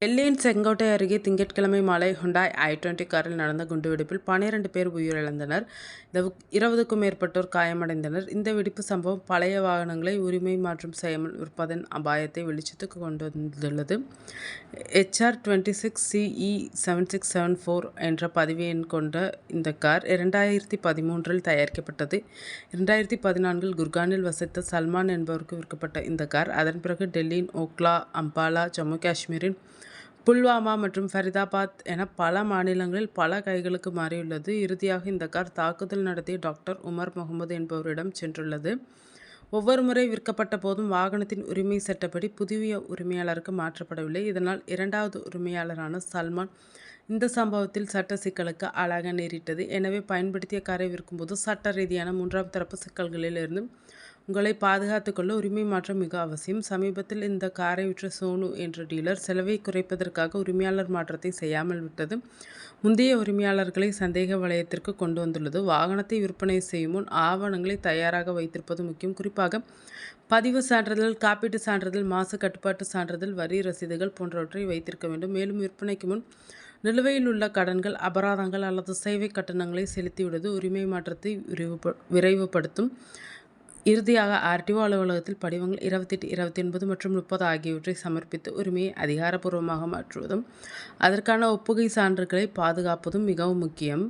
டெல்லியின் செங்கோட்டை அருகே திங்கட்கிழமை மாலை ஹுண்டாய் i20 காரில் நடந்த குண்டுவெடிப்பில் 12 பேர் உயிரிழந்தனர். 20க்கும் மேற்பட்டோர் காயமடைந்தனர். இந்த வெடிப்பு சம்பவம் பழைய வாகனங்களை உரிமை மாற்றம் செய்யாமல் விற்பதன் அபாயத்தை வெளிச்சத்துக்கு கொண்டு வந்துள்ளது. HR26CE 7674 என்ற பதிவு எண் கொண்ட இந்த கார் 2013இல் தயாரிக்கப்பட்டது. 2014இல் குர்கானில் வசித்த சல்மான் என்பவருக்கு விற்கப்பட்ட இந்த கார் அதன் பிறகு டெல்லியின் ஓக்லா, அம்பாலா, ஜம்மு காஷ்மீரின் புல்வாமா மற்றும் ஃபரிதாபாத் என பல மாநிலங்களில் பல கைகளுக்கு மாறியுள்ளது. இறுதியாக இந்த கார் தாக்குதல் நடத்திய டாக்டர் உமர் முகமது என்பவரிடம் சென்றுள்ளது. ஒவ்வொரு முறை விற்கப்பட்ட போதும் வாகனத்தின் உரிமை சட்டப்படி புதிய உரிமையாளருக்கு மாற்றப்படவில்லை. இதனால் இரண்டாவது உரிமையாளரான சல்மான் இந்த சம்பவத்தில் சட்ட சிக்கலுக்கு ஆளாக நேரிட்டது. எனவே பயன்படுத்திய காரை விற்கும்போது சட்ட ரீதியான மூன்றாம் தரப்பு சிக்கல்களில் இருந்து உங்களை பாதுகாத்துக் கொள்ள உரிமை மாற்றம் மிக அவசியம். சமீபத்தில் இந்த காரை விற்ற சோனு என்ற டீலர் செலவை குறைப்பதற்காக உரிமையாளர் மாற்றத்தை செய்யாமல் விட்டது முந்தைய உரிமையாளர்களை சந்தேக வளையத்திற்கு கொண்டு வந்துள்ளது. வாகனத்தை விற்பனை செய்யும் முன் ஆவணங்களை தயாராக வைத்திருப்பது முக்கியம். குறிப்பாக பதிவு சான்றிதழ், காப்பீட்டு சான்றிதழ், மாசு கட்டுப்பாட்டு சான்றிதழ், வரி ரசீதுகள் போன்றவற்றை வைத்திருக்க வேண்டும். மேலும் விற்பனைக்கு முன் நிலுவையில் உள்ள கடன்கள், அபராதங்கள் அல்லது சேவை கட்டணங்களை செலுத்திவிடுவது உரிமை மாற்றத்தை விரைவுபடுத்தும். இறுதியாக RTO அலுவலகத்தில் படிவங்கள் 28, 29 மற்றும் 30 ஆகியவற்றை சமர்ப்பித்து உரிமையை அதிகாரப்பூர்வமாக மாற்றுவதும் அதற்கான ஒப்புகை சான்றுகளை பாதுகாப்பதும் மிகவும் முக்கியம்.